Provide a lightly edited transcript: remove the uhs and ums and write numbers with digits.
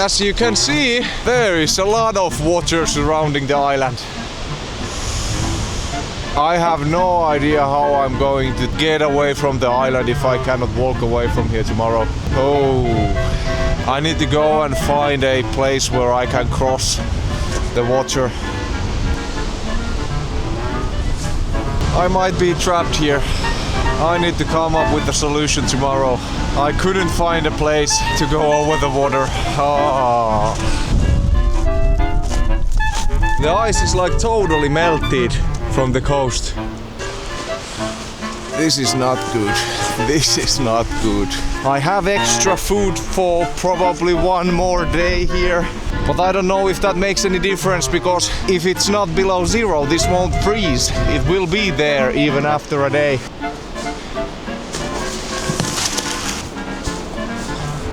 As you can see, there is a lot of water surrounding the island. I have no idea how I'm going to get away from the island if I cannot walk away from here tomorrow. Oh, I need to go and find a place where I can cross the water. I might be trapped here. I need to come up with a solution tomorrow. I couldn't find a place to go over the water. Oh. The ice is like totally melted from the coast. This is not good. This is not good. I have extra food for probably one more day here. But I don't know if that makes any difference, because if it's not below zero, this won't freeze. It will be there even after a day.